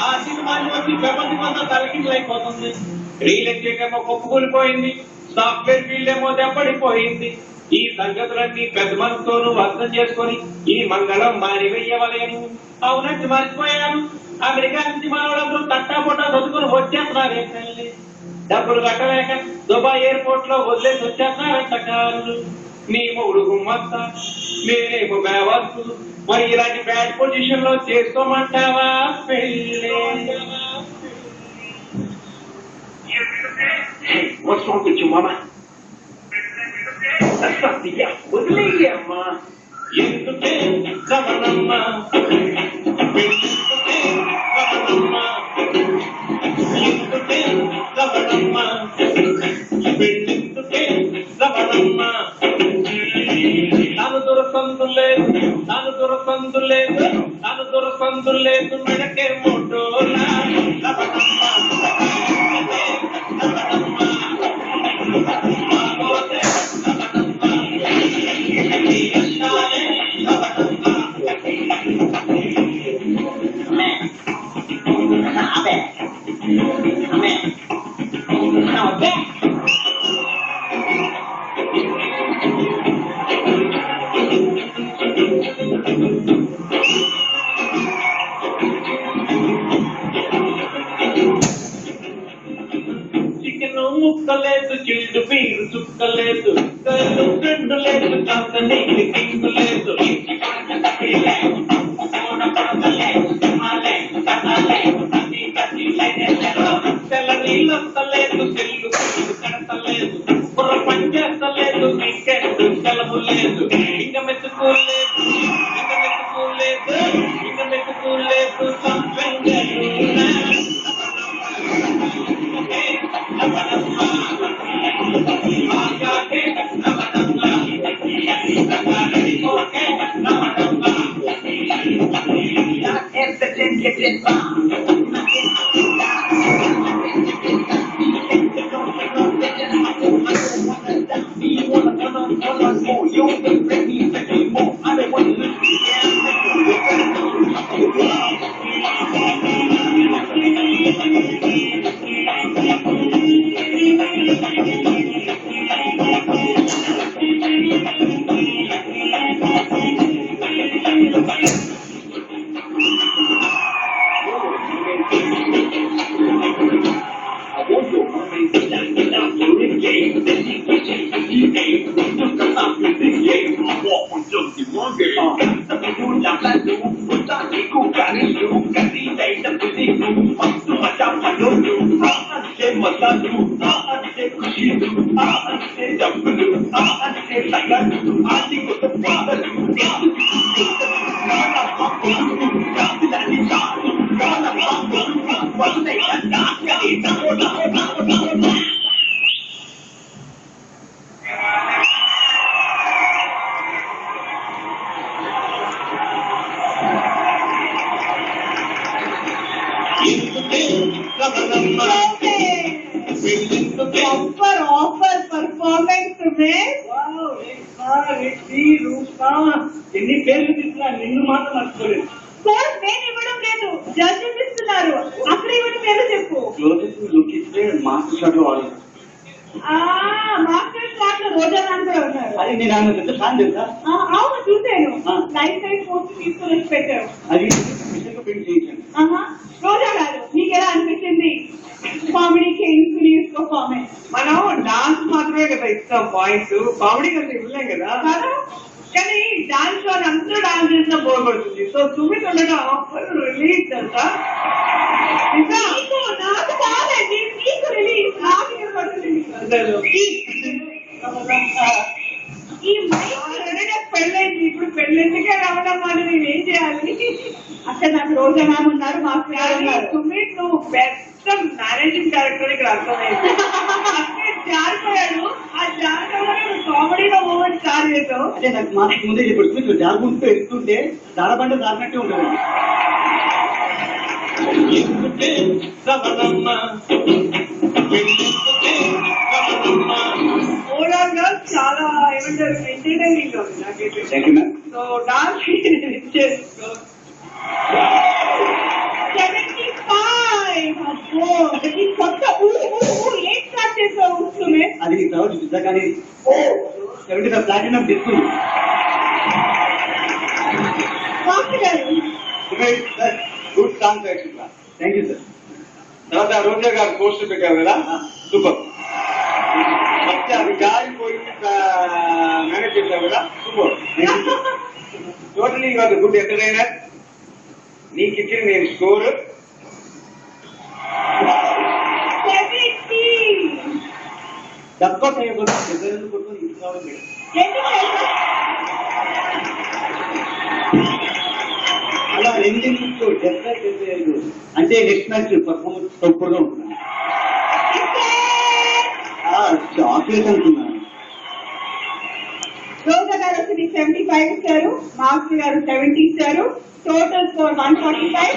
ఆ సినిమాని వచ్చి ప్రపంచమంతా తలకిందులైపోతుంది. రియల్ ఎస్టేట్ ఏమో కొప్పుకూలిపోయింది, సాఫ్ట్వేర్ ఫీల్డ్ ఏమో దెబ్బడిపోయింది. ఈ సంగతులన్నీ పెద్ద మనసుతోనూ అర్థం చేసుకొని ఈ మంగళం మారివేయవలేను. అవునట్టు మర్చిపోయాను, అమెరికా నుంచి మనవడంలో తట్టాపొట్టా చదువుకుని వచ్చేస్తున్నారే. డబ్బులు కట్టలేక దుబాయ్ ఎయిర్పోర్ట్ లో వదిలేసి వచ్చేస్తున్నారంట కాళ్ళు. నీ మూడు గుమ్మత్త, నేనేమో బేవర్సు. మరి ఇలాంటి బ్యాడ్ పొజిషన్ లో చేసుకోమంటావా పెళ్ళి? What's wrong with you, mama? That's not the వదిలేయమ్మా. ఎందుకే రమణమ్మ, ఎందుకే రమణమ్మ, ఎందుకే రమణమ్మ, ఎందుకే రమణమ్మ. నన్ను దొరకందు లేదు, నన్ను దొరకందు లేదు, నన్ను దొరకందు లేదు, మెడకే మోటోలా రమణమ్మ. ముక్కలేదు, చిల్లు పీరు చుక్కలేదు, రెండు లేదు, కాస్త నీళ్ళు కింగు లేదు. తెల్ల నీళ్ళొస్తలేదు, చెల్లు కడతలేదు, బుర్ర పనిచేస్తలేదు, క్రికెట్ సెలవు లేదు. ఇంక మెచ్చుకోలేదు, ఇంక మెచ్చుకోలేదు, ఇంక మెచ్చుకోలేదు. ఎన్ని పేర్లు తీసుకున్నా నిన్ను మాత్రం మర్చిపోలేదు. నేను ఇవ్వడం లేదు, జడ్జెస్ ఇస్తున్నారు. అక్కడ ఇవ్వడం పేరు చెప్పు. మాస్టర్ షాట్ లో వాడు మాస్టర్ షాట్ లో రోజా నాన్న కూడా ఉన్నారు. అది నేను ఫ్యాన్ తెలుసా? అవును, చూసాను. లైఫ్ టైం పోస్ట్ తీసుకొని వచ్చి పెట్టారు. అది ప్రింట్ చేయించాను. రోజా గారు, మీకు ఎలా అనిపించింది కామెడీకి ఇన్ఫ్లుయెన్స్ పర్ఫార్మెన్స్? మనం డాన్స్ మాత్రమే కదా ఇస్తాం పాయింట్స్, కామెడీ కదా ఇవ్వలేం కదా. కానీ డాన్స్ లో అందరూ డాన్స్ చేసినా బోర్ పడుతుంది. సో సుమిత్ ఉండగా ఆఫర్ రిలీజ్ తెలుసా? నాకు కాదండి, మీకు రిలీజ్. నాకు ఈ పెళ్ళైంది, ఇప్పుడు పెళ్ళెందుకే రావడం అని నేనేం చేయాలి? అక్కడ నాకు రోజా మ్యామ్ ఉన్నారు, మాకు సుమిత్ నువ్వు పెద్ద మేనేజింగ్ డైరెక్టర్ ఇక్కడ అర్థమైంది. జారిపోయాడు, ఆ జారడంలో కామెడీలో మూమెంట్ స్టార్ట్ చేసావు. అంటే నాకు మాకు ముందే చెప్పాడు, జారుకుంటూ ఎక్కుతుంటే దారబండ దారినట్టే ఉంటుంది. ఓవరాల్ గా చాలా ఏమంటారు ఎంటర్టైనింగ్ గా ఉంది నాకైతే. సో డాన్స్ చేసుకో. 75 ఓ ఈ కొత్త ఏం స్టార్ట్ చేసావు సుమే? అది నీకు తర్వాత చూపిస్తా కానీ 75 ప్లాటినం డిస్క్ మాస్టర్ గారు good song selection. Thank you sir. తర్వాత రోజా గారు పోస్టర్ పెట్టారు కదా, సూపర్. ఫస్ట్ అది గాలి పోయి మేనేజ్ చేశారు కదా, super. Totally was good entertainer. నీకు ఇచ్చిన నేను స్కోర్ 70. డబ్బా చేయబోతుంది ఇద్దరు కొట్టుకొని ఇంటికి రావడం లేదు. ఎందుకు తెలుసా? అలా రెండింటితో 75 అంటే నెక్స్ట్ మ్యాచ్ పర్ఫార్మెన్స్ సూపర్గా ఉంటున్నాను. చాక్లెట్ అనుకున్నాను. రోజా గారు వచ్చి 75 ఇచ్చారు, మాస్టర్ గారు 70 ఇచ్చారు, టోటల్ స్కోర్ 145.